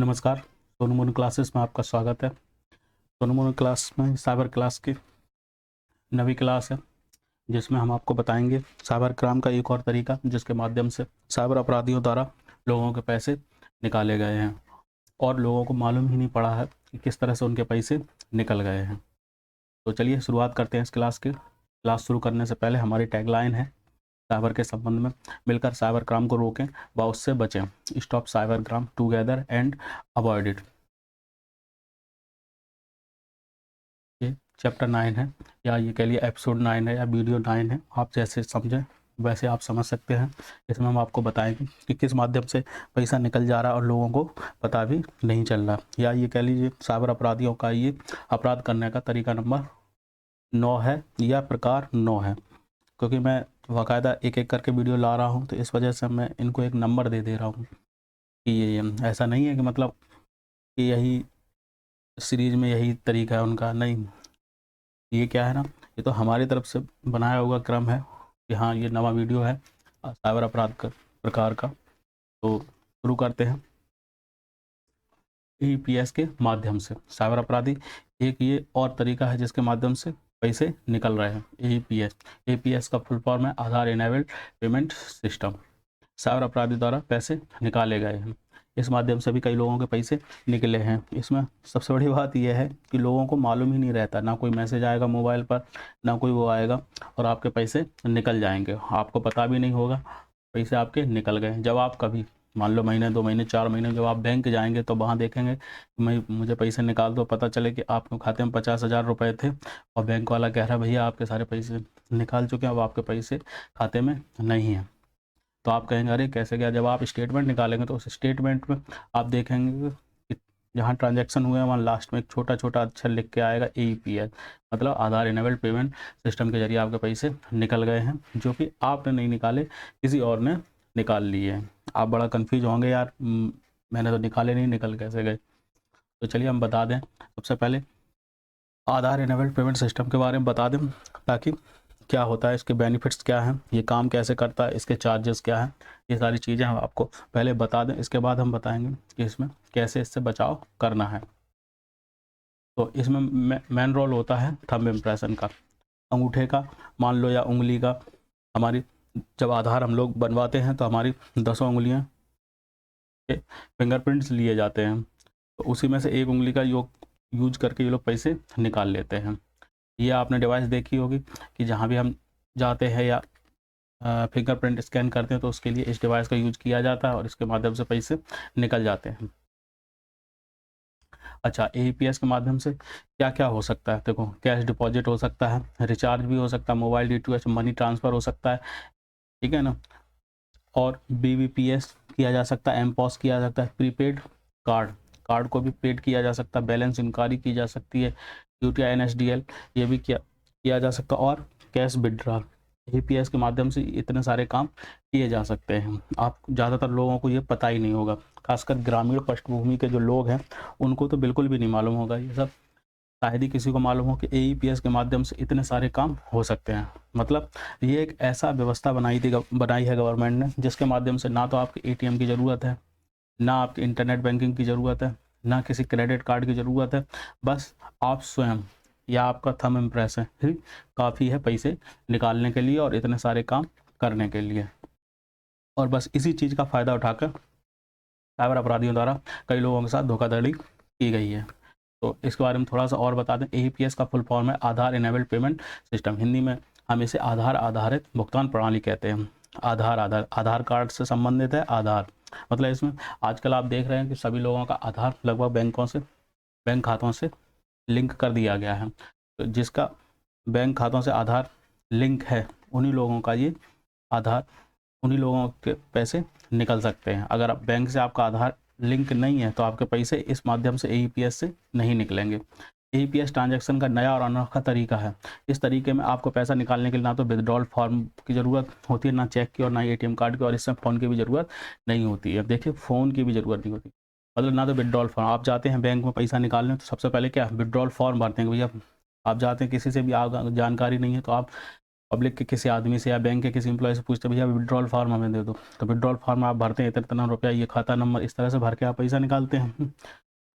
नमस्कार, सोनू मोनू क्लासेस में आपका स्वागत है। सोनू मोनू क्लास में साइबर क्लास की नवी क्लास है, जिसमें हम आपको बताएंगे साइबर क्राइम का एक और तरीका, जिसके माध्यम से साइबर अपराधियों द्वारा लोगों के पैसे निकाले गए हैं और लोगों को मालूम ही नहीं पड़ा है कि किस तरह से उनके पैसे निकल गए हैं। तो चलिए शुरुआत करते हैं इस क्लास की। क्लास शुरू करने से पहले हमारी टैगलाइन है, साइबर के संबंध में मिलकर साइबर क्राइम को रोकें व उससे बचें। Stop cyber crime together and avoid it. ये चैप्टर 9 है, या ये कह लिए एपिसोड 9 है, या वीडियो 9 है, आप जैसे समझें वैसे आप समझ सकते हैं। इसमें हम आपको बताएंगे कि किस माध्यम से पैसा निकल जा रहा है और लोगों को पता भी नहीं चल रहा, या ये कह लीजिए साइबर अपराधियों का ये अपराध करने का तरीका नंबर 9 है या प्रकार 9 है। क्योंकि मैं बाकायदा एक एक करके वीडियो ला रहा हूँ, तो इस वजह से मैं इनको एक नंबर दे दे रहा हूँ कि ये ऐसा नहीं है कि मतलब कि यही सीरीज में यही तरीका है उनका, नहीं। ये क्या है ना, ये तो हमारी तरफ से बनाया हुआ क्रम है कि हाँ ये नवा वीडियो है साइबर अपराध का प्रकार का। तो शुरू करते हैं। एईपीएस के माध्यम से साइबर अपराधी एक ये और तरीका है जिसके माध्यम से पैसे निकल रहे हैं। एईपीएस, एईपीएस का फुल फॉर्म है आधार इनेबल्ड पेमेंट सिस्टम। साइबर अपराधी द्वारा पैसे निकाले गए हैं, इस माध्यम से भी कई लोगों के पैसे निकले हैं। इसमें सबसे बड़ी बात यह है कि लोगों को मालूम ही नहीं रहता, ना कोई मैसेज आएगा मोबाइल पर, ना कोई वो आएगा और आपके पैसे निकल जाएंगे, आपको पता भी नहीं होगा पैसे आपके निकल गए। जब आप कभी मान लो महीने 2 महीने 4 महीने जब आप बैंक जाएंगे तो वहाँ देखेंगे कि मुझे पैसे निकाल दो, पता चले कि आपके खाते में 50,000 रुपये थे और बैंक वाला कह रहा है भैया आपके सारे पैसे निकाल चुके हैं, अब आपके पैसे खाते में नहीं हैं। तो आप कहेंगे अरे कैसे गया। जब आप स्टेटमेंट निकालेंगे तो उस स्टेटमेंट में आप देखेंगे कि जहाँ ट्रांजैक्शन हुए हैं वहाँ लास्ट में एक छोटा छोटा अक्षर लिख के आएगा एईपीएस, मतलब आधार इनेबल्ड पेमेंट सिस्टम के जरिए आपके पैसे निकल गए हैं, जो कि आपने नहीं निकाले, किसी और ने निकाल लिए हैं। आप बड़ा कन्फ्यूज होंगे, यार मैंने तो निकाले नहीं, निकल कैसे गए। तो चलिए हम बता दें, सबसे पहले आधार इनेबल्ड पेमेंट सिस्टम के बारे में बता दें, ताकि क्या होता है, इसके बेनिफिट्स क्या हैं, ये काम कैसे करता है, इसके चार्जेस क्या हैं, ये सारी चीज़ें हम आपको पहले बता दें। इसके बाद हम बताएंगे कि इसमें कैसे इससे बचाव करना है। तो इसमें मेन रोल होता है थंब इम्प्रेशन का, अंगूठे का मान लो, या उंगली का। हमारी जब आधार हम लोग बनवाते हैं तो हमारी 10 उंगलियां के फिंगरप्रिंट्स लिए जाते हैं, तो उसी में से एक उंगली का यूज करके ये लोग पैसे निकाल लेते हैं। ये आपने डिवाइस देखी होगी कि जहाँ भी हम जाते हैं या फिंगरप्रिंट स्कैन करते हैं तो उसके लिए इस डिवाइस का यूज किया जाता है और इसके माध्यम से पैसे निकल जाते हैं। अच्छा, एईपीएस के माध्यम से क्या क्या हो सकता है, देखो कैश डिपॉजिट हो सकता है, रिचार्ज भी हो सकता है, मोबाइल डीटीएच मनी ट्रांसफ़र हो सकता है, ठीक है ना, और बीबीपीएस किया जा सकता है, एमपॉस किया जा सकता है, प्रीपेड कार्ड को भी पेड किया जा सकता है, बैलेंस इंक्वायरी की जा सकती है, यूटीआई एनएसडीएल ये भी किया जा सकता है, और कैश विड्रॉल। एईपीएस के माध्यम से इतने सारे काम किए जा सकते हैं। आप ज़्यादातर लोगों को ये पता ही नहीं होगा, खासकर ग्रामीण पृष्ठभूमि के जो लोग हैं उनको तो बिल्कुल भी नहीं मालूम होगा ये सब। शायद ही किसी को मालूम हो कि एईपीएस के माध्यम से इतने सारे काम हो सकते हैं। मतलब ये एक ऐसा व्यवस्था बनाई है गवर्नमेंट ने, जिसके माध्यम से ना तो आपके एटीएम की ज़रूरत है, ना आपकी इंटरनेट बैंकिंग की ज़रूरत है, ना किसी क्रेडिट कार्ड की ज़रूरत है। बस आप स्वयं या आपका थंब इम्प्रेशन ही काफ़ी है पैसे निकालने के लिए और इतने सारे काम करने के लिए। और बस इसी चीज़ का फ़ायदा उठाकर साइबर अपराधियों द्वारा कई लोगों के साथ धोखाधड़ी की गई है। तो इसके बारे में थोड़ा सा और बता दें। एईपीएस का फुल फॉर्म है आधार इनेबल्ड पेमेंट सिस्टम। हिंदी में हम इसे आधार आधारित भुगतान प्रणाली कहते हैं। आधार कार्ड से संबंधित है। आधार मतलब इसमें आजकल आप देख रहे हैं कि सभी लोगों का आधार लगभग बैंक खातों से लिंक कर दिया गया है। तो जिसका बैंक खातों से आधार लिंक है उन्हीं लोगों का ये आधार, उन्हीं लोगों के पैसे निकल सकते हैं। अगर आप बैंक से आपका आधार लिंक नहीं है तो आपके पैसे इस माध्यम से एईपीएस से नहीं निकलेंगे। एईपीएस ट्रांजैक्शन का नया और अनोखा तरीका है। इस तरीके में आपको पैसा निकालने के लिए ना तो विथड्रॉल फॉर्म की ज़रूरत होती है, ना चेक की और ना एटीएम कार्ड की, और इसमें फ़ोन की भी ज़रूरत नहीं होती है। देखिए फ़ोन की भी ज़रूरत नहीं होती, मतलब ना तो विथड्रॉल फॉर्म। आप जाते हैं बैंक में पैसा निकालने तो सबसे पहले क्या विथड्रॉल फॉर्म भरते हैं, भैया आप जाते हैं किसी से भी जानकारी नहीं है तो आप पब्लिक के किसी आदमी से या बैंक के किसी एम्प्लॉय से पूछते भैया विड्रॉल फॉर्म हमें दे दो, तो विड्रॉल फॉर्म आप भरते हैं इतना इतना रुपया, ये खाता नंबर, इस तरह से भर के आप पैसा निकालते हैं।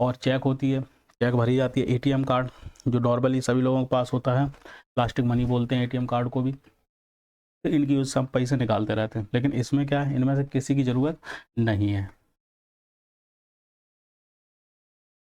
और चेक होती है, चेक भरी जाती है। एटीएम कार्ड जो नॉर्मली सभी लोगों के पास होता है, प्लास्टिक मनी बोलते हैं एटीएम कार्ड को भी, तो इनकी यूज से हम पैसे निकालते रहते हैं। लेकिन इसमें क्या है, इनमें से किसी की ज़रूरत नहीं है।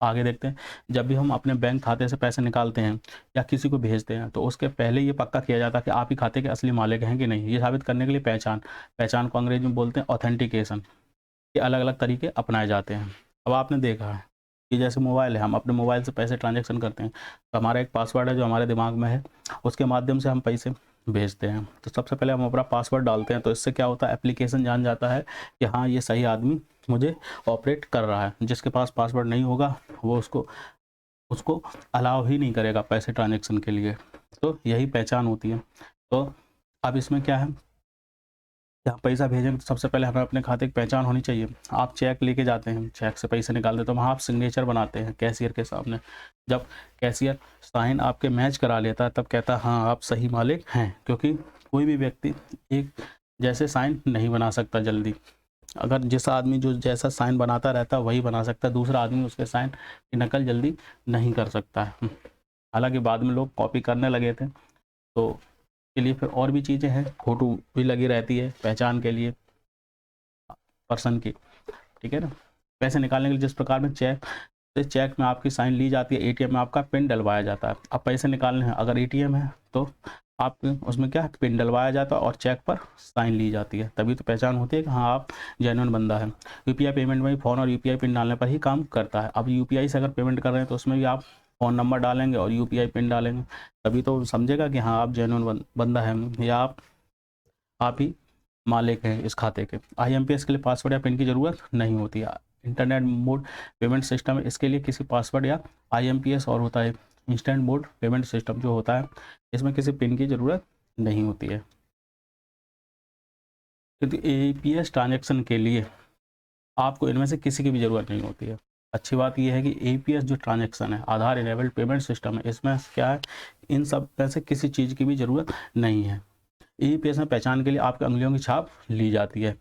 आगे देखते हैं, जब भी हम अपने बैंक खाते से पैसे निकालते हैं या किसी को भेजते हैं, तो उसके पहले ये पक्का किया जाता है कि आप ही खाते के असली मालिक हैं कि नहीं। ये साबित करने के लिए पहचान को अंग्रेजी में बोलते हैं ऑथेंटिकेशन, के अलग अलग तरीके अपनाए जाते हैं। अब आपने देखा है कि जैसे मोबाइल है, हम अपने मोबाइल से पैसे ट्रांजैक्शन करते हैं, तो हमारा एक पासवर्ड है जो हमारे दिमाग में है, उसके माध्यम से हम पैसे भेजते हैं। तो सबसे पहले हम अपना पासवर्ड डालते हैं, तो इससे क्या होता है, एप्लीकेशन जान जाता है कि हाँ ये सही आदमी मुझे ऑपरेट कर रहा है। जिसके पास पासवर्ड नहीं होगा वो उसको उसको अलाउ ही नहीं करेगा पैसे ट्रांजैक्शन के लिए। तो यही पहचान होती है। तो अब इसमें क्या है, जहाँ पैसा भेजेंगे तो सबसे पहले हमें अपने खाते की पहचान होनी चाहिए। आप चेक लेके जाते हैं, चेक से पैसे निकालते, तो वहाँ आप सिग्नेचर बनाते हैं कैशियर के सामने। जब कैशियर साइन आपके मैच करा लेता है, तब कहता है हाँ आप सही मालिक हैं, क्योंकि कोई भी व्यक्ति एक जैसे साइन नहीं बना सकता जल्दी। अगर जिस आदमी जो जैसा साइन बनाता रहता है वही बना सकता है, दूसरा आदमी उसके साइन की नकल जल्दी नहीं कर सकता है। हालांकि बाद में लोग कॉपी करने लगे थे, तो के लिए फिर और भी चीज़ें हैं, फ़ोटो भी लगी रहती है पहचान के लिए पर्सन की, ठीक है ना। पैसे निकालने के लिए जिस प्रकार में चेक में आपकी साइन ली जाती है, एटीएम में आपका पिन डलवाया जाता है। अब पैसे निकालने हैं, अगर एटीएम है तो आप उसमें क्या है, पिन डलवाया जाता है और चेक पर साइन ली जाती है, तभी तो पहचान होती है कि हाँ आप जेन्युइन बंदा है। यूपीआई पेमेंट में भी फ़ोन और यूपीआई पिन डालने पर ही काम करता है। अब यूपीआई से अगर पेमेंट कर रहे हैं तो उसमें भी आप फ़ोन नंबर डालेंगे और यूपीआई पिन डालेंगे, तभी तो समझेगा कि हाँ आप जेन्युइन बंदा है या आप ही मालिक हैं इस खाते के। आईएमपीएस के लिए पासवर्ड या पिन की ज़रूरत नहीं होती है। इंटरनेट मोड पेमेंट सिस्टम है, इसके लिए किसी पासवर्ड या आईएमपीएस और होता है इंस्टेंट मोड पेमेंट सिस्टम जो होता है, इसमें किसी पिन की ज़रूरत नहीं होती है। क्योंकि एईपीएस ट्रांजैक्शन के लिए आपको इनमें से किसी की भी ज़रूरत नहीं होती है। अच्छी बात यह है कि एईपीएस जो ट्रांजैक्शन है, आधार इनेबल्ड पेमेंट सिस्टम है, इसमें क्या है, इन सब में से किसी चीज़ की भी ज़रूरत नहीं है। एईपीएस में पहचान के लिए आपकी अंगुलियों की छाप ली जाती है।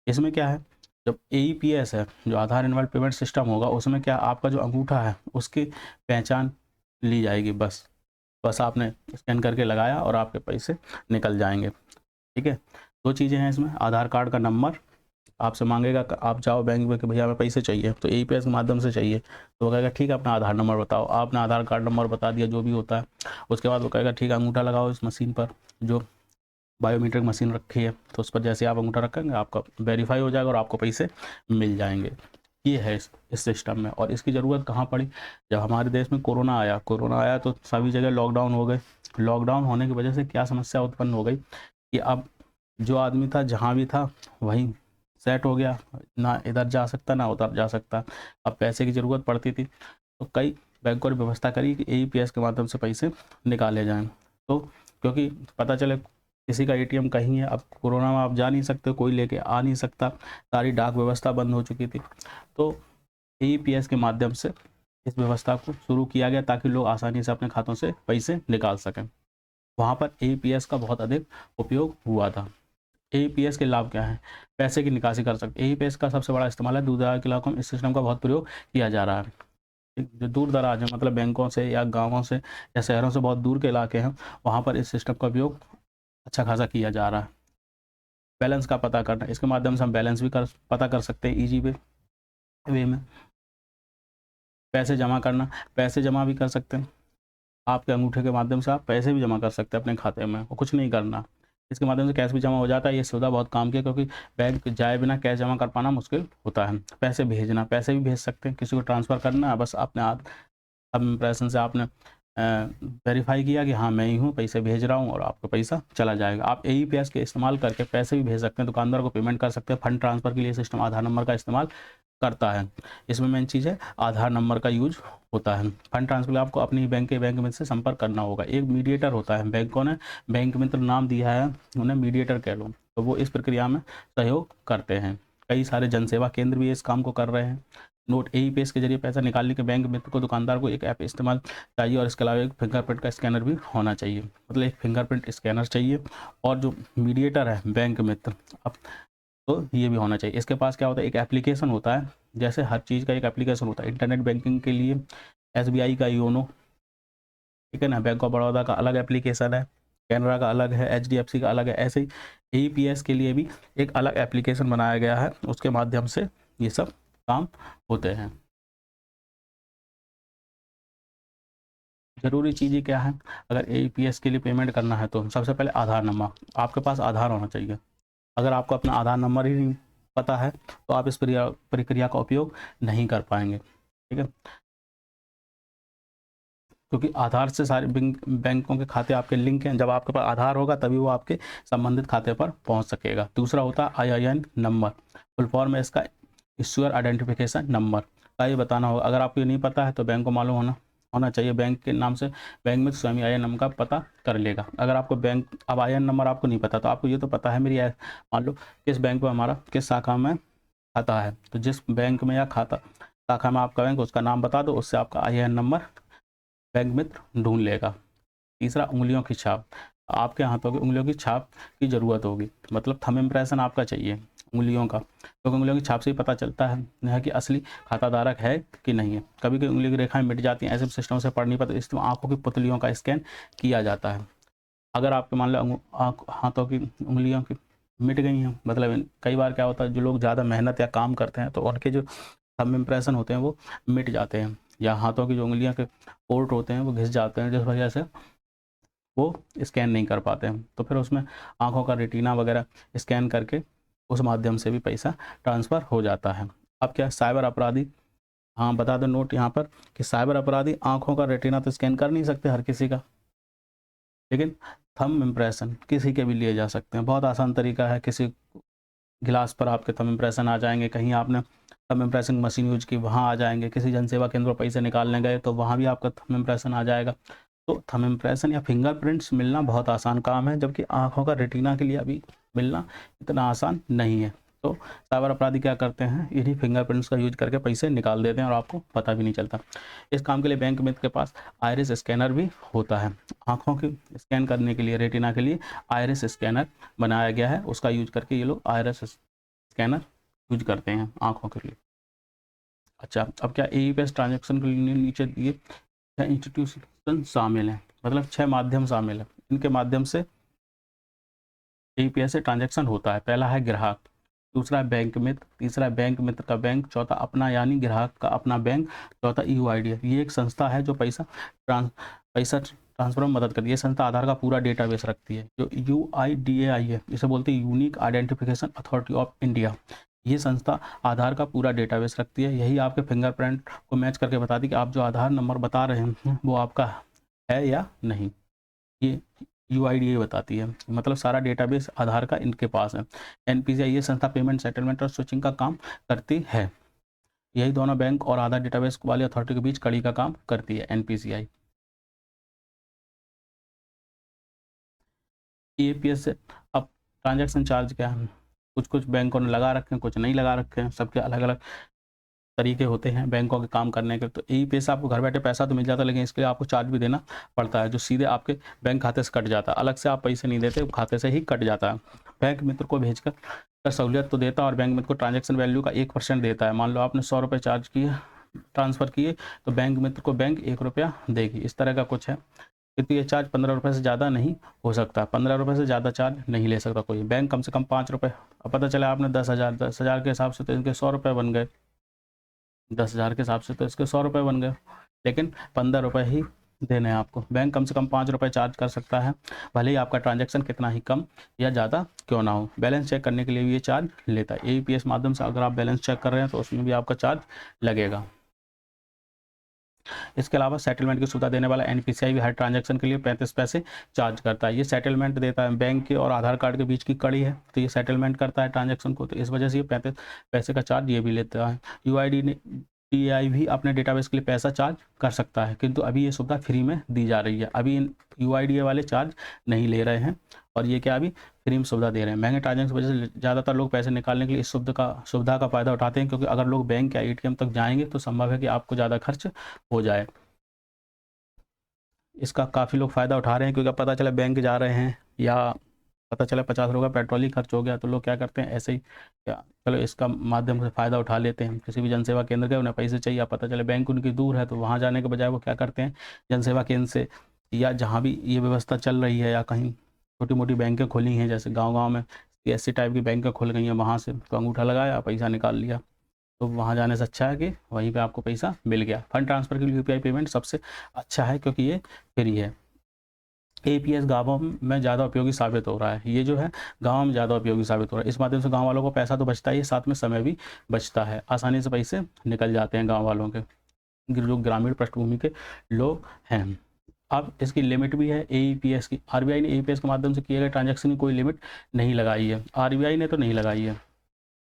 इसमें क्या है, जब एईपीएस है जो आधार इनेबल्ड पेमेंट सिस्टम होगा, उसमें क्या आपका जो अंगूठा है उसकी पहचान ली जाएगी। बस आपने स्कैन करके लगाया और आपके पैसे निकल जाएंगे, ठीक है। दो चीज़ें हैं इसमें, आधार कार्ड का नंबर आपसे मांगेगा, आप जाओ बैंक में कि भैया हमें पैसे चाहिए, तो एईपीएस के माध्यम से चाहिए, तो वो कहेगा ठीक है अपना आधार नंबर बताओ। आपने आधार कार्ड नंबर बता दिया जो भी होता है, उसके बाद वो कहेगा ठीक है अंगूठा लगाओ इस मशीन पर, जो बायोमीट्रिक मशीन रखी है, तो उस पर जैसे आप अंगूठा रखेंगे आपका वेरीफाई हो जाएगा और आपको पैसे मिल जाएंगे। ये है इस सिस्टम में। और इसकी ज़रूरत कहाँ पड़ी, जब हमारे देश में कोरोना आया तो सभी जगह लॉकडाउन हो गए। लॉकडाउन होने की वजह से क्या समस्या उत्पन्न हो गई कि अब जो आदमी था जहाँ भी था वहीं सेट हो गया, ना इधर जा सकता ना उधर जा सकता। अब पैसे की ज़रूरत पड़ती थी, तो कई बैंकों ने व्यवस्था करी कि एईपीएस के माध्यम से पैसे निकाले जाएँ। तो क्योंकि पता चले किसी का एटीएम कहीं है, अब कोरोना में आप जा नहीं सकते, कोई लेके आ नहीं सकता, सारी डाक व्यवस्था बंद हो चुकी थी, तो एईपीएस के माध्यम से इस व्यवस्था को शुरू किया गया ताकि लोग आसानी से अपने खातों से पैसे निकाल सकें। वहाँ पर एईपीएस का बहुत अधिक उपयोग हुआ था। एईपीएस के लाभ क्या हैं, पैसे की निकासी कर सकते। एईपीएस का सबसे बड़ा इस्तेमाल है दूर दराज के इलाकों में, इस सिस्टम का बहुत प्रयोग किया जा रहा है। जो दूर दराज है, मतलब बैंकों से या गाँवों से या शहरों से बहुत दूर के इलाके हैं, वहाँ पर इस सिस्टम का उपयोग अच्छा खासा किया जा रहा है। बैलेंस का पता करना, इसके माध्यम से हम बैलेंस भी पता कर सकते हैं ईजी वे में। पैसे जमा करना, पैसे जमा भी कर सकते हैं, आपके अंगूठे के माध्यम से आप पैसे भी जमा कर सकते हैं अपने खाते में, और कुछ नहीं करना। इसके माध्यम से कैश भी जमा हो जाता है। ये सुविधा बहुत काम की है, क्योंकि बैंक जाए बिना कैश जमा कर पाना मुश्किल होता है। पैसे भेजना, पैसे भी भेज सकते हैं, किसी को ट्रांसफ़र करना है, बस अपने हाथ अब इम्प्रेशन से आपने वेरीफाई किया कि हाँ मैं ही हूँ, पैसे भेज रहा हूँ, और आपका पैसा चला जाएगा। आप एईपीएस के इस्तेमाल करके पैसे भी भेज सकते हैं, दुकानदार को पेमेंट कर सकते हैं। फंड ट्रांसफ़र के लिए सिस्टम आधार नंबर का इस्तेमाल करता है। इसमें मेन चीज़ है आधार नंबर का यूज होता है। फंड ट्रांसफर के लिए आपको अपनी बैंक मित्र से संपर्क करना होगा। एक मीडिएटर होता है, बैंकों ने बैंक मित्र नाम दिया है, उन्हें मीडिएटर कह लो, तो वो इस प्रक्रिया में सहयोग करते हैं। कई सारे जनसेवा केंद्र भी इस काम को कर रहे हैं। नोट AEPS के जरिए पैसा निकालने के बैंक मित्र को दुकानदार को एक ऐप इस्तेमाल चाहिए और इसके अलावा एक फिंगरप्रिंट का स्कैनर भी होना चाहिए। मतलब एक फिंगरप्रिंट स्कैनर चाहिए और जो मीडिएटर है बैंक मित्र, अब तो ये भी होना चाहिए। इसके पास क्या होता है, एक एप्लीकेशन होता है, जैसे हर चीज़ का एक एप्लीकेशन होता है। इंटरनेट बैंकिंग के लिए SBI का योनो, ठीक है ना, बैंक ऑफ बड़ौदा का अलग एप्लीकेशन है, कैनरा का अलग है, HDFC का अलग है। ऐसे ही AEPS के लिए भी एक अलग एप्लीकेशन बनाया गया है, उसके माध्यम से ये सब काम होते हैं। ज़रूरी चीज़ें क्या है, अगर AEPS के लिए पेमेंट करना है तो सबसे पहले आधार नंबर, आपके पास आधार होना चाहिए। अगर आपको अपना आधार नंबर ही नहीं पता है तो आप इस प्रक्रिया का उपयोग नहीं कर पाएंगे, ठीक है, क्योंकि आधार से सारे बैंकों के खाते आपके लिंक हैं। जब आपके पास आधार होगा तभी वो आपके संबंधित खाते पर पहुंच सकेगा। दूसरा होता है IIN नंबर, फुल फॉर्म है इसका इश्यूअर आइडेंटिफिकेशन नंबर का ये बताना होगा। अगर आपको ये नहीं पता है तो बैंक को मालूम होना चाहिए। बैंक के नाम से बैंक में स्वयं IIN नंबर का पता कर लेगा। अगर आपको बैंक अब IIN नंबर आपको नहीं पता तो आपको ये तो पता है मेरी मान लो किस बैंक में हमारा किस शाखा में खाता है, तो जिस बैंक में या खाता शाखा में आपका बैंक उसका नाम बता दो, उससे आपका IIN नंबर बैंक मित्र ढूंढ लेगा। तीसरा उंगलियों की छाप, आपके हाथों की उंगलियों की छाप की ज़रूरत होगी, मतलब थंब इम्प्रेशन आपका चाहिए उंगलियों का, क्योंकि उंगलियों की छाप से ही पता चलता है कि असली खाताधारक है कि नहीं है। कभी कभी उंगली की रेखाएं मिट जाती हैं, ऐसे सिस्टम से पढ़ नहीं पाते, इसलिए आंखों की पुतलियों का स्कैन किया जाता है। अगर आपके मान लो हाथों की उंगलियों की मिट गई हैं, मतलब कई बार क्या होता है जो लोग ज़्यादा मेहनत या काम करते हैं तो उनके जो थंब इम्प्रेशन होते हैं वो मिट जाते हैं, या हाथों की जो उंगलियां के पोर्ट होते हैं वो घिस जाते हैं, जिस वजह से वो स्कैन नहीं कर पाते हैं। तो फिर उसमें आंखों का रेटिना वगैरह स्कैन करके उस माध्यम से भी पैसा ट्रांसफ़र हो जाता है। अब क्या साइबर अपराधी, हाँ बता दो नोट यहाँ पर कि साइबर अपराधी आंखों का रेटिना तो स्कैन कर नहीं सकते हर किसी का, लेकिन थंब इम्प्रेशन किसी के भी लिए जा सकते हैं। बहुत आसान तरीका है, किसी गिलास पर आपके थंब इम्प्रेशन आ जाएंगे, कहीं आपने थंब इम्प्रेशन मशीन यूज की वहाँ आ जाएंगे, किसी जनसेवा केंद्र पर पैसे निकालने गए तो वहाँ भी आपका थंब इम्प्रेशन आ जाएगा। तो थंब इम्प्रेशन या फिंगरप्रिंट्स मिलना बहुत आसान काम है, जबकि आँखों का रेटिना के लिए अभी मिलना इतना आसान नहीं है। तो साइबर अपराधी क्या करते हैं, इन्हीं फिंगरप्रिंट्स का यूज करके पैसे निकाल देते हैं और आपको पता भी नहीं चलता। इस काम के लिए बैंक मित्र के पास आइरिस स्कैनर भी होता है। आँखों की स्कैन करने के लिए, रेटिना के लिए आइरिस स्कैनर बनाया गया है, उसका यूज करके ये लोग आइरिस स्कैनर यूज करते हैं आँखों के लिए। अच्छा, अब क्या AEPS ट्रांजेक्शन के लिए नीचे दिए 6 इंस्टीट्यूशन शामिल हैं, मतलब 6 माध्यम शामिल हैं। इनके माध्यम से AEPS से ट्रांजैक्शन होता है। पहला है ग्राहक, दूसरा है बैंक मित्र, तीसरा है बैंक मित्र का बैंक, चौथा अपना यानी ग्राहक का अपना बैंक, चौथा UID। ये एक संस्था है जो पैसा ट्रांसफर में मदद करती है। ये संस्था आधार का पूरा डेटाबेस रखती है। जो UIDAI है, इसे बोलते हैं unique identification authority of India. ये संस्था आधार का पूरा डेटाबेस रखती है। यही आपके फिंगरप्रिंट को मैच करके बताती है कि आप जो आधार नंबर बता रहे हैं वो आपका है या नहीं। ये UIDAI बताती है, मतलब सारा डेटाबेस आधार का इनके पास है। NPCI ये संस्था पेमेंट, सेटलमेंट और स्विचिंग का काम करती है। यही दोनों बैंक और आधार डेटाबेस वाली अथॉरिटी के बीच कड़ी का काम करती है NPCI। AEPS से अब ट्रांजैक्शन चार्ज क्या है, कुछ कुछ बैंकों ने लगा रखे हैं, कुछ नहीं लगा रखे हैं, सबके अलग अलग तरीके होते हैं बैंकों के काम करने के। तो AEPS से आपको घर बैठे पैसा तो मिल जाता है, लेकिन इसके लिए आपको चार्ज भी देना पड़ता है, जो सीधे आपके बैंक खाते से कट जाता है। अलग से आप पैसे नहीं देते, खाते से ही कट जाता है। बैंक मित्र को भेजकर सहूलियत तो देता है और बैंक मित्र को ट्रांजेक्शन वैल्यू का 1% देता है। मान लो आपने 100 रुपये चार्ज किए, ट्रांसफ़र किए, तो बैंक मित्र को बैंक 1 रुपया देगी। इस तरह का कुछ है, क्योंकि ये चार्ज 15 रुपये से ज़्यादा नहीं हो सकता। 15 रुपये से ज़्यादा चार्ज नहीं ले सकता कोई बैंक, कम से कम 5 रुपये। अब पता चला आपने 10,000 के हिसाब से तो इनके 100 रुपये बन गए, 10,000 के हिसाब से तो इसके 100 रुपये बन गए, लेकिन 15 रुपये ही देने हैं आपको। बैंक कम से कम 5 रुपये चार्ज कर सकता है, भले ही आपका ट्रांजैक्शन कितना ही कम या ज़्यादा क्यों ना हो। बैलेंस चेक करने के लिए भी ये चार्ज लेता है। AEPS माध्यम से अगर आप बैलेंस चेक कर रहे हैं तो उसमें भी आपका चार्ज लगेगा। इसके अलावा सेटलमेंट की सुविधा देने वाला NPCI भी हर ट्रांजैक्शन के लिए 35 पैसे चार्ज करता है। ये सेटलमेंट देता है, बैंक के और आधार कार्ड के बीच की कड़ी है, तो ये सेटलमेंट करता है ट्रांजैक्शन को, तो इस वजह से ये 35 पैसे का चार्ज ये भी लेता है। UID यूआईडीएआई भी अपने डेटाबेस के लिए पैसा चार्ज कर सकता है, किंतु अभी ये सुविधा फ्री में दी जा रही है। अभी इन यूआईडीएआई वाले चार्ज नहीं ले रहे हैं और ये क्या अभी फ्री में सुविधा दे रहे हैं। महंगे ट्रांजेक्शन की वजह से ज़्यादातर लोग पैसे निकालने के लिए इस सुविधा का फ़ायदा उठाते हैं, क्योंकि अगर लोग बैंक या एटीएम तक जाएंगे तो संभव है कि आपको ज़्यादा खर्च हो जाए। इसका काफ़ी लोग फ़ायदा उठा रहे हैं, क्योंकि अब पता चला बैंक जा रहे हैं या पता चला 50 रुपये पेट्रोल ही खर्च हो गया, तो लोग क्या करते हैं ऐसे ही क्या चलो इसका माध्यम से फ़ायदा उठा लेते हैं। किसी भी जनसेवा केंद्र गए, उन्हें पैसे चाहिए, पता चले बैंक उनकी दूर है, तो वहाँ जाने के बजाय वो क्या करते हैं जनसेवा केंद्र से या जहाँ भी ये व्यवस्था चल रही है या कहीं छोटी मोटी बैंकें खुली हैं, जैसे गाँव में ऐसी टाइप की बैंकें खुल गई हैं, वहाँ से तो अंगूठा लगाया पैसा निकाल लिया। तो वहाँ जाने से अच्छा है कि वहीं पे आपको पैसा मिल गया। फंड ट्रांसफ़र के लिए यूपीआई पेमेंट सबसे अच्छा है, क्योंकि ये फ्री है। एपीएस गाँवों में ज़्यादा उपयोगी साबित हो रहा है। ये जो है गाँव में ज़्यादा उपयोगी साबित हो रहा है। इस माध्यम से गाँव वालों को पैसा तो बचता ही है, साथ में समय भी बचता है। आसानी से पैसे निकल जाते हैं गाँव वालों के, जो ग्रामीण पृष्ठभूमि के लोग हैं। अब इसकी लिमिट भी है एईपीएस की। आरबीआई ने एईपीएस के माध्यम से किए गए ट्रांजैक्शन की कोई लिमिट नहीं लगाई है। आरबीआई ने तो नहीं लगाई है,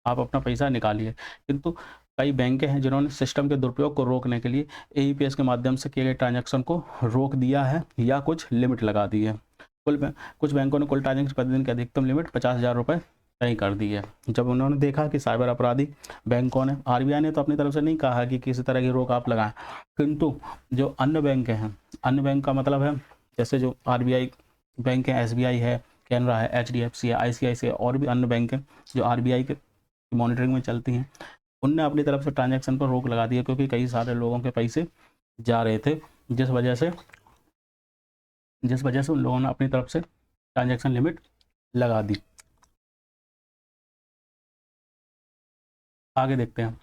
आप अपना पैसा निकालिए। किंतु कई बैंकें हैं जिन्होंने सिस्टम के दुरुपयोग को रोकने के लिए एईपीएस के माध्यम से किए गए ट्रांजैक्शन को रोक दिया है या कुछ लिमिट लगा दी है। कुछ बैंकों ने कुल ट्रांजैक्शन प्रतिदिन की अधिकतम लिमिट 50,000 रुपये तय कर दी है। जब उन्होंने देखा कि साइबर अपराधी बैंकों ने, आरबीआई ने तो अपनी तरफ से नहीं कहा कि किसी तरह की रोक आप लगाएं, किंतु जो अन्य बैंक हैं, अन्य बैंक का मतलब है जैसे जो आरबीआई बैंक है, एसबीआई है, कैनरा है, एचडीएफसी है, आईसीआईसीआई और भी अन्य बैंक हैं जो आरबीआई के मॉनिटरिंग में चलती हैं, उनने अपनी तरफ से ट्रांजैक्शन पर रोक लगा दी है, क्योंकि कई सारे लोगों के पैसे जा रहे थे, जिस वजह से उन लोगों ने अपनी तरफ से ट्रांजैक्शन लिमिट लगा दी। आगे देखते हैं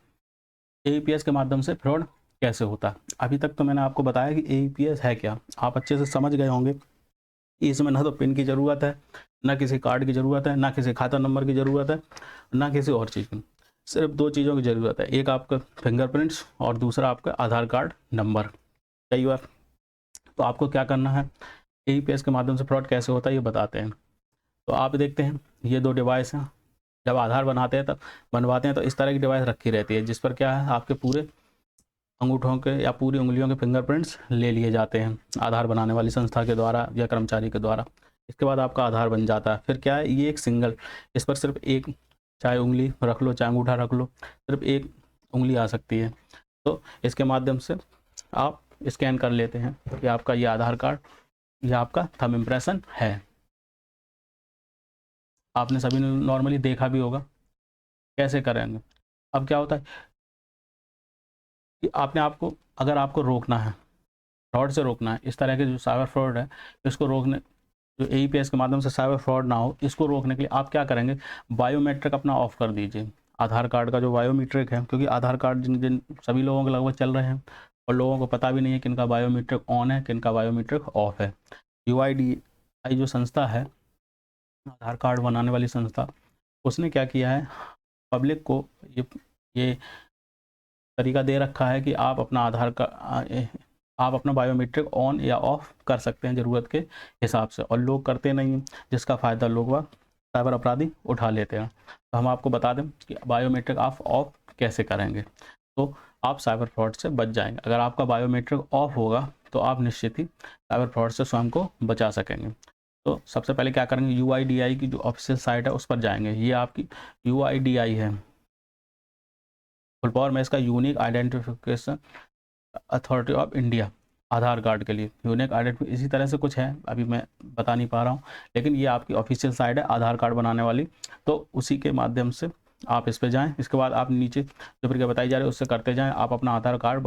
एईपीएस के माध्यम से फ्रॉड कैसे होता है। अभी तक तो मैंने आपको बताया कि एईपीएस है क्या, आप अच्छे से समझ गए होंगे। इसमें ना तो पिन की ज़रूरत है, ना किसी कार्ड की ज़रूरत है, ना किसी खाता नंबर की ज़रूरत है, ना किसी और चीज़ की। सिर्फ दो चीज़ों की ज़रूरत है, एक आपका फिंगरप्रिंट्स और दूसरा आपका आधार कार्ड नंबर। कई बार तो आपको क्या करना है, एईपीएस के माध्यम से फ्रॉड कैसे होता है ये बताते हैं। तो आप देखते हैं ये दो डिवाइस हैं। जब आधार बनवाते हैं तो इस तरह की डिवाइस रखी रहती है, जिस पर क्या है आपके पूरे अंगूठों के या पूरी उंगलियों के फिंगरप्रिंट्स ले लिए जाते हैं आधार बनाने वाली संस्था के द्वारा या कर्मचारी के द्वारा। इसके बाद आपका आधार बन जाता है। फिर क्या है, ये एक सिंगल, इस पर सिर्फ एक, चाहे उंगली रख लो चाहे अंगूठा रख लो, सिर्फ एक उंगली आ सकती है। तो इसके माध्यम से आप स्कैन कर लेते हैं कि आपका ये आधार कार्ड या आपका थंब इम्प्रेशन है। आपने सभी ने नॉर्मली देखा भी होगा कैसे करेंगे। अब क्या होता है कि अगर आपको रोकना है, फ्रॉड से रोकना है, इस तरह के जो साइबर फ्रॉड है इसको रोकने, जो एईपीएस के माध्यम से साइबर फ्रॉड ना हो, इसको रोकने के लिए आप क्या करेंगे, बायोमेट्रिक अपना ऑफ कर दीजिए। आधार कार्ड का जो बायोमेट्रिक है, क्योंकि आधार कार्ड जिन जिन सभी लोगों के लगभग चल रहे हैं और लोगों को पता भी नहीं है किनका बायोमेट्रिक ऑन है किनका बायोमेट्रिक ऑफ है। यूआईडीआई जो संस्था है, आधार कार्ड बनाने वाली संस्था, उसने क्या किया है, पब्लिक को ये तरीका दे रखा है कि आप अपना बायोमेट्रिक ऑन या ऑफ कर सकते हैं ज़रूरत के हिसाब से, और लोग करते नहीं हैं, जिसका फ़ायदा लोग व साइबर अपराधी उठा लेते हैं। तो हम आपको बता दें कि बायोमेट्रिक आप ऑफ कैसे करेंगे, तो आप साइबर फ्रॉड से बच जाएंगे। अगर आपका बायोमेट्रिक ऑफ होगा तो आप निश्चित ही साइबर फ्रॉड से स्वयं को बचा सकेंगे। तो सबसे पहले क्या करेंगे, यूआईडीआई की जो ऑफिशियल साइट है उस पर जाएंगे। ये आपकी यूआईडीआई है, फुल पावर में इसका unique identification authority of India, Aadhaar card के लिए यूनिक आइडेंटिफिकेशन इसी तरह से कुछ है, अभी मैं बता नहीं पा रहा हूँ, लेकिन ये आपकी ऑफिशियल साइट है आधार कार्ड बनाने वाली। तो उसी के माध्यम से आप इस पर जाएँ। इसके बाद आप नीचे जो प्रक्रिया बताई जा रही है उससे करते जाएँ, आप अपना आधार कार्ड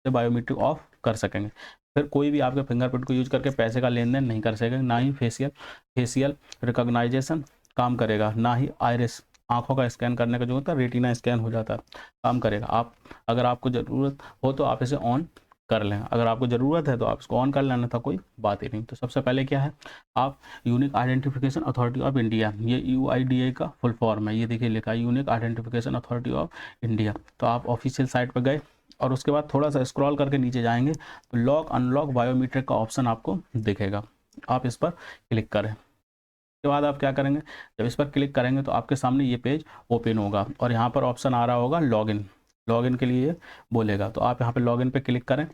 बायोमेट्रिक ऑफ कर सकेंगे। फिर कोई भी आपके फिंगरप्रिंट को यूज करके पैसे का लेन देन नहीं कर सकेगा, ना ही फेशियल रिकॉग्नाइजेशन काम करेगा, ना ही आइरिस आंखों का स्कैन करने का जो होता है रेटिना स्कैन हो जाता है काम करेगा। अगर आपको ज़रूरत हो तो आप इसे ऑन कर लें, अगर आपको ज़रूरत है तो आप इसको ऑन कर लेना था, कोई बात ही नहीं। तो सबसे पहले क्या है, आप unique identification authority of India, ये यूआईडीआई का फुल फॉर्म है, ये देखिए लिखा है unique identification authority of India. तो आप ऑफिशियल साइट पर गए और उसके बाद थोड़ा सा स्क्रॉल करके नीचे जाएंगे तो लॉक अनलॉक बायोमेट्रिक का ऑप्शन आपको दिखेगा, आप इस पर क्लिक करें। उसके बाद आप क्या करेंगे, जब इस पर क्लिक करेंगे तो आपके सामने ये पेज ओपन होगा और यहाँ पर ऑप्शन आ रहा होगा लॉगिन। लॉगिन के लिए बोलेगा। तो आप यहाँ पे लॉगिन पे क्लिक करें।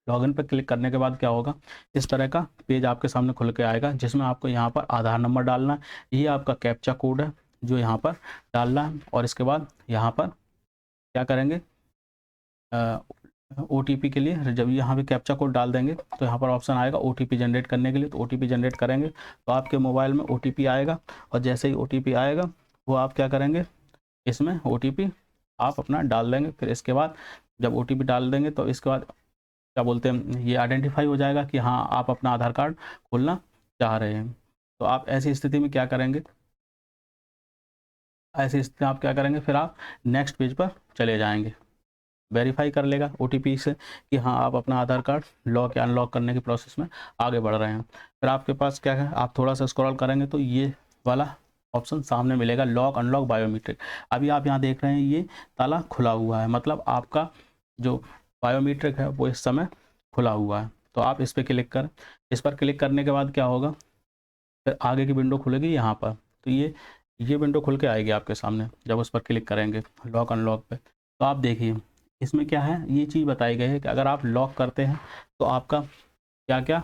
लॉगिन पे क्लिक करने के बाद क्या होगा, इस तरह का पेज आपके सामने खुल के आएगा, जिसमें आपको यहाँ पर आधार नंबर डालना है, ये आपका कैप्चा कोड है जो यहाँ पर डालना है। और इसके बाद यहाँ पर क्या करेंगे, OTP के लिए जब यहाँ पे कैप्चा कोड डाल देंगे तो यहाँ पर ऑप्शन आएगा OTP जनरेट करने के लिए। तो OTP जनरेट करेंगे तो आपके मोबाइल में OTP आएगा, और जैसे ही OTP आएगा वो आप क्या करेंगे, इसमें OTP आप अपना डाल देंगे। फिर इसके बाद जब OTP डाल देंगे तो इसके बाद क्या बोलते हैं, ये आइडेंटिफाई हो जाएगा कि हाँ आप अपना आधार कार्ड खोलना चाह रहे हैं। तो आप ऐसी स्थिति में क्या करेंगे, ऐसी स्थिति में आप क्या करेंगे, फिर आप नेक्स्ट पेज पर चले जाएंगे। वेरीफाई कर लेगा OTP से कि हाँ आप अपना आधार कार्ड लॉक या अनलॉक करने की प्रोसेस में आगे बढ़ रहे हैं। फिर आपके पास क्या है, आप थोड़ा सा स्क्रॉल करेंगे तो ये वाला ऑप्शन सामने मिलेगा, लॉक अनलॉक बायोमेट्रिक। अभी आप यहाँ देख रहे हैं ये ताला खुला हुआ है, मतलब आपका जो बायोमेट्रिक है वो इस समय खुला हुआ है। तो आप इस पर क्लिक करें। इस पर क्लिक करने के बाद क्या होगा, फिर आगे की विंडो खुलेगी यहाँ पर। तो ये विंडो खुल के आएगी आपके सामने जब उस पर क्लिक करेंगे लॉक अनलॉक पे। तो आप देखिए इसमें क्या है, ये चीज़ बताई गई है कि अगर आप लॉक करते हैं तो आपका क्या क्या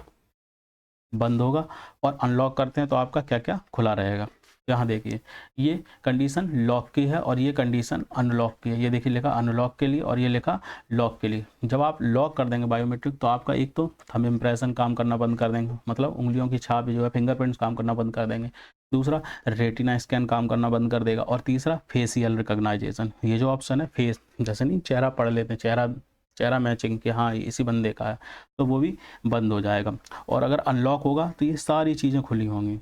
बंद होगा, और अनलॉक करते हैं तो आपका क्या क्या खुला रहेगा। यहाँ देखिए ये कंडीशन लॉक की है और ये कंडीशन अनलॉक की है। ये देखिए लिखा अनलॉक के लिए और ये लिखा लॉक के लिए। जब आप लॉक कर देंगे बायोमेट्रिक तो आपका एक तो थंब इम्प्रेशन काम करना बंद कर देंगे, मतलब उंगलियों की छाप जो है फिंगरप्रिंट्स काम करना बंद कर देंगे। दूसरा रेटिना स्कैन काम करना बंद कर देगा। और तीसरा फेशियल रिकॉग्नाइजेशन, ये जो ऑप्शन है फेस, जैसे नहीं चेहरा पढ़ लेते हैं, चेहरा मैचिंग कि हाँ ये इसी बंदे का है, तो वो भी बंद हो जाएगा। और अगर अनलॉक होगा तो ये सारी चीज़ें खुली होंगी।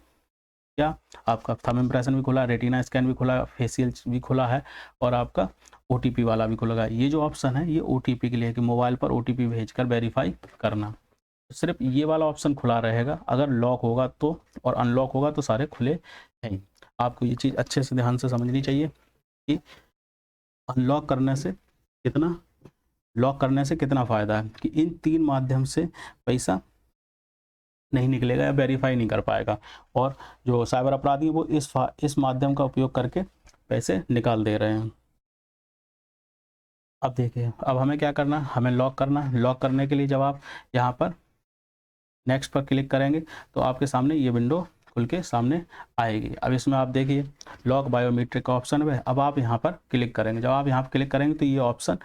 क्या, आपका थंब इम्प्रेशन भी खुला, रेटिना स्कैन भी खुला, फेशियल भी खुला है, और आपका OTP वाला भी खुला है। ये जो ऑप्शन है ये OTP के लिए है कि मोबाइल पर OTP भेजकर वेरीफाई करना। सिर्फ ये वाला ऑप्शन खुला रहेगा, अगर लॉक होगा तो, और अनलॉक होगा तो सारे खुले हैं। आपको ये चीज़ अच्छे से ध्यान से समझनी चाहिए कि अनलॉक करने से कितना, लॉक करने से कितना फ़ायदा है, कि इन 3 माध्यम से पैसा नहीं निकलेगा या वेरीफाई नहीं कर पाएगा। और जो साइबर अपराधी हैं वो इस माध्यम का उपयोग करके पैसे निकाल दे रहे हैं। अब देखिए अब हमें क्या करना है, हमें लॉक करना है। लॉक करने के लिए जब आप यहाँ पर नेक्स्ट पर क्लिक करेंगे तो आपके सामने ये विंडो खुल के सामने आएगी। अब इसमें आप देखिए लॉक बायोमेट्रिक का ऑप्शन है। अब आप यहाँ पर क्लिक करेंगे। जब आप यहाँ पर क्लिक करेंगे तो ये ऑप्शन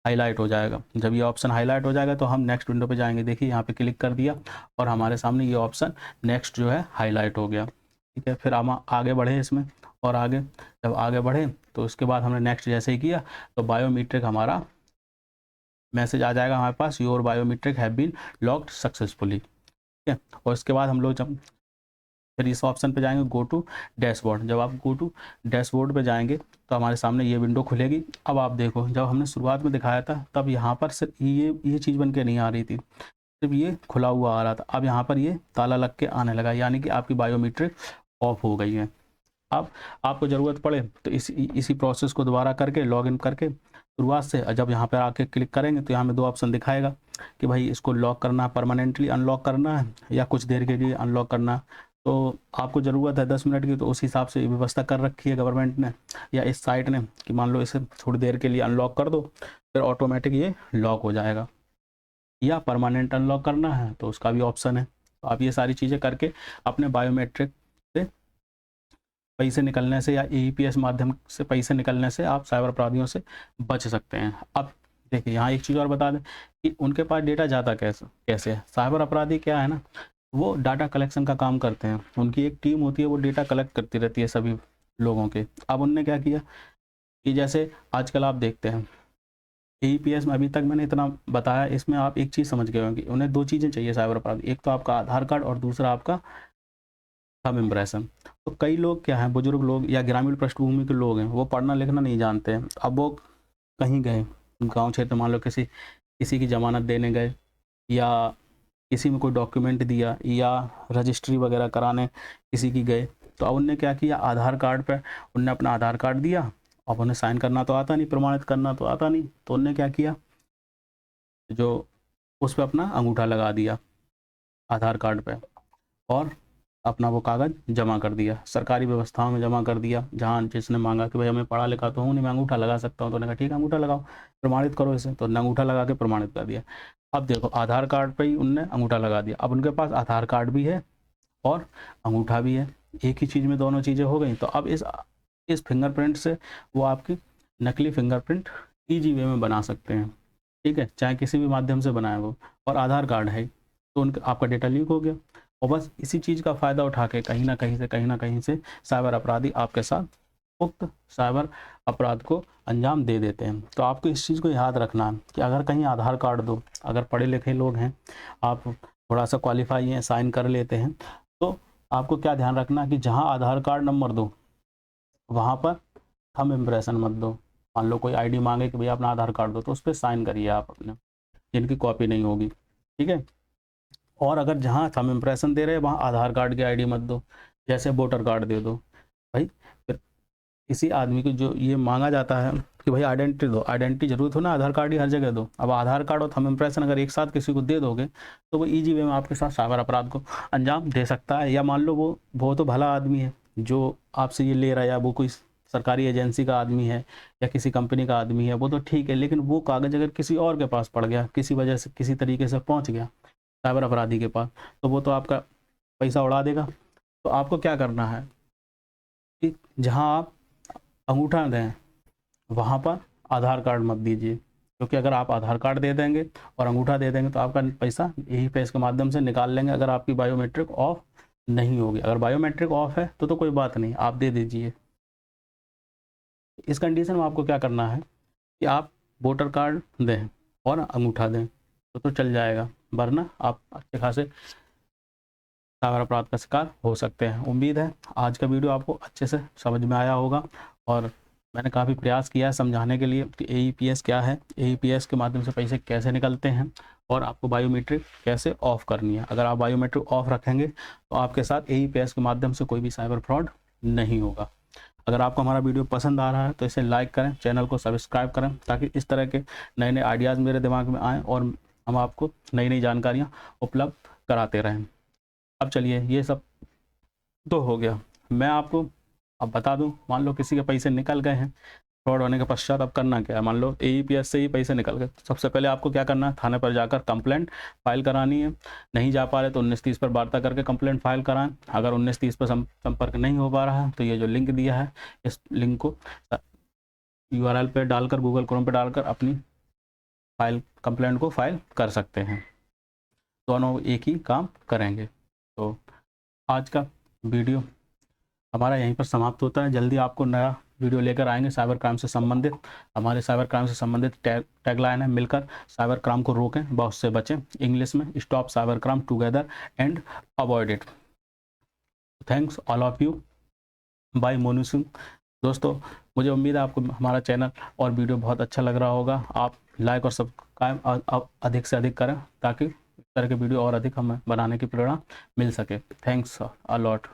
हाईलाइट हो जाएगा। जब ये ऑप्शन हाईलाइट हो जाएगा तो हम नेक्स्ट विंडो पे जाएंगे। देखिए यहाँ पे क्लिक कर दिया और हमारे सामने ये ऑप्शन नेक्स्ट जो है हाईलाइट हो गया। ठीक है, फिर हम आगे बढ़े इसमें, और आगे जब आगे बढ़े तो उसके बाद हमने नेक्स्ट जैसे ही किया तो बायोमेट्रिक हमारा मैसेज आ जाएगा हमारे पास, your biometric have been locked successfully. ठीक है, और इसके बाद हम लोग जब फिर इस ऑप्शन पे जाएंगे गो टू डैशबोर्ड। जब आप गो टू डैशबोर्ड पे जाएंगे तो हमारे सामने ये विंडो खुलेगी। अब आप देखो जब हमने शुरुआत में दिखाया था तब यहाँ पर सिर्फ ये चीज़ बन के नहीं आ रही थी, सिर्फ ये खुला हुआ आ रहा था। अब यहाँ पर ये ताला लग के आने लगा, यानी कि आपकी बायोमेट्रिक ऑफ हो गई है। अब आपको ज़रूरत पड़े तो इसी प्रोसेस को दोबारा करके लॉगिन करके शुरुआत से जब यहाँ पर आके क्लिक करेंगे तो यहाँ में 2 ऑप्शन दिखाएगा कि भाई इसको लॉक करना है, परमानेंटली अनलॉक करना है, या कुछ देर के लिए अनलॉक करना है। तो आपको ज़रूरत है 10 मिनट की, तो उस हिसाब से व्यवस्था कर रखी है गवर्नमेंट ने या इस साइट ने कि मान लो इसे थोड़ी देर के लिए अनलॉक कर दो, फिर ऑटोमेटिक ये लॉक हो जाएगा। या परमानेंट अनलॉक करना है तो उसका भी ऑप्शन है। तो आप ये सारी चीज़ें करके अपने बायोमेट्रिक से पैसे निकलने से या AEPS माध्यम से पैसे निकलने से आप साइबर अपराधियों से बच सकते हैं। अब देखिए यहाँ एक चीज़ और बता दें कि उनके पास डेटा जाता कैसे है। साइबर अपराधी क्या है ना, वो डाटा कलेक्शन का काम करते हैं। उनकी एक टीम होती है, वो डेटा कलेक्ट करती रहती है सभी लोगों के। अब उनने क्या किया कि जैसे आजकल आप देखते हैं AEPS में, अभी तक मैंने इतना बताया, इसमें आप एक चीज़ समझ गए होंगे, उन्हें 2 चीज़ें चाहिए साइबर अपराधी, एक तो आपका आधार कार्ड और दूसरा आपका थंब इम्प्रेशन। तो कई लोग क्या हैं, बुजुर्ग लोग या ग्रामीण पृष्ठभूमि के लोग हैं, वो पढ़ना लिखना नहीं जानते हैं। अब वो कहीं गए गाँव क्षेत्र, मान लो किसी की ज़मानत देने गए या किसी में कोई डॉक्यूमेंट दिया या रजिस्ट्री वगैरह कराने किसी की गए, तो अब उनने क्या किया, आधार कार्ड पर उनने अपना आधार कार्ड दिया। अब उन्हें साइन करना तो आता नहीं, प्रमाणित करना तो आता नहीं, तो उनने क्या किया, जो उस पर अपना अंगूठा लगा दिया आधार कार्ड पे, और अपना वो कागज़ जमा कर दिया, सरकारी व्यवस्थाओं में जमा कर दिया। जहाँ जिसने मांगा कि भाई हमें पढ़ा लिखा तो हूँ नहीं, मैं अंगूठा लगा सकता हूँ, तो उन्होंने कहा ठीक है अंगूठा लगाओ, प्रमाणित करो इसे, तो अंगूठा लगा के प्रमाणित कर दिया। अब देखो आधार कार्ड पे ही उनने अंगूठा लगा दिया, अब उनके पास आधार कार्ड भी है और अंगूठा भी है, एक ही चीज़ में दोनों चीज़ें हो गई। तो अब इस फिंगरप्रिंट से वो आपकी नकली फिंगरप्रिंट ईजी वे में बना सकते हैं, ठीक है, चाहे किसी भी माध्यम से बनाए वो, और आधार कार्ड है तो उनका आपका डेटा लीक हो गया। और बस इसी चीज़ का फ़ायदा उठा के कहीं ना कहीं से साइबर अपराधी आपके साथ उक्त साइबर अपराध को अंजाम दे देते हैं। तो आपको इस चीज़ को याद रखना है कि अगर कहीं आधार कार्ड दो, अगर पढ़े लिखे लोग हैं, आप थोड़ा सा क्वालिफाई हैं, साइन कर लेते हैं, तो आपको क्या ध्यान रखना कि जहाँ आधार कार्ड नंबर दो वहाँ पर थंब इम्प्रेशन मत दो। मान लो कोई आईडी मांगे कि भैया अपना आधार कार्ड दो, तो उस पर साइन करिए आप अपने, जिनकी कॉपी नहीं होगी, ठीक है। और अगर जहाँ थंब इम्प्रेशन दे रहे हैं वहाँ आधार कार्ड की आईडी मत दो, जैसे वोटर कार्ड दे दो भाई। फिर किसी आदमी को जो ये मांगा जाता है कि भाई आइडेंटिटी दो, आइडेंटिटी जरूरत हो ना, आधार कार्ड ही हर जगह दो। अब आधार कार्ड और थंब इम्प्रेशन अगर एक साथ किसी को दे दोगे तो वो ईजी वे में आपके साथ साइबर अपराध को अंजाम दे सकता है। या मान लो वो तो भला आदमी है जो आपसे ये ले रहा है, या वो कोई सरकारी एजेंसी का आदमी है या किसी कंपनी का आदमी है, वो तो ठीक है, लेकिन वो कागज़ अगर किसी और के पास पड़ गया, किसी वजह से किसी तरीके से पहुंच गया साइबर अपराधी के पास, तो वो तो आपका पैसा उड़ा देगा। तो आपको क्या करना है कि जहां आप अंगूठा दें वहां पर आधार कार्ड मत दीजिए, क्योंकि अगर आप आधार कार्ड दे देंगे और अंगूठा दे देंगे तो आपका पैसा यही फेस के माध्यम से निकाल लेंगे, अगर आपकी बायोमेट्रिक ऑफ नहीं होगी। अगर बायोमेट्रिक ऑफ है तो कोई बात नहीं, आप दे दीजिए। इस कंडीशन में आपको क्या करना है कि आप वोटर कार्ड दें और अंगूठा दें तो चल जाएगा, वरना आप अच्छे खासे साइबर अपराध का शिकार हो सकते हैं। उम्मीद है आज का वीडियो आपको अच्छे से समझ में आया होगा, और मैंने काफ़ी प्रयास किया है समझाने के लिए कि AEPS क्या है, AEPS के माध्यम से पैसे कैसे निकलते हैं, और आपको बायोमेट्रिक कैसे ऑफ़ करनी है। अगर आप बायोमेट्रिक ऑफ रखेंगे तो आपके साथ AEPS के माध्यम से कोई भी साइबर फ्रॉड नहीं होगा। अगर आपको हमारा वीडियो पसंद आ रहा है तो इसे लाइक करें, चैनल को सब्सक्राइब करें, ताकि इस तरह के नए नए आइडियाज़ मेरे दिमाग में आएँ और हम आपको नई नई जानकारियाँ उपलब्ध कराते रहें। अब चलिए ये सब तो हो गया, मैं आपको अब बता दूं, मान लो किसी के पैसे निकल गए हैं फ्रॉड होने के पश्चात, अब करना क्या है। मान लो AEPS से ही पैसे निकल गए, तो सबसे पहले आपको क्या करना है, थाने पर जाकर कंप्लेंट फाइल करानी है। नहीं जा पा रहे तो 1930 पर वार्ता करके कंप्लेंट फाइल कराएं। अगर 1930 पर संपर्क नहीं हो पा रहा है तो ये जो लिंक दिया है, इस लिंक को URL पर डालकर, गूगल क्रोम पर डालकर अपनी कंप्लेंट को फाइल कर सकते हैं। दोनों एक ही काम करेंगे। तो आज का वीडियो हमारा यहीं पर समाप्त होता है। जल्दी आपको नया वीडियो लेकर आएंगे साइबर क्राइम से संबंधित। हमारे साइबर क्राइम से संबंधित टैगलाइन है, मिलकर साइबर क्राइम को रोकें, बहुत से बचें। इंग्लिश में stop cyber crime together and avoid it. Thanks all of you, bye Monu Singh. दोस्तों मुझे उम्मीद है आपको हमारा चैनल और वीडियो बहुत अच्छा लग रहा होगा। आप लाइक और सब्सक्राइब अधिक से अधिक करें, ताकि इस तरह के वीडियो और अधिक हमें बनाने की प्रेरणा मिल सके। Thanks a lot.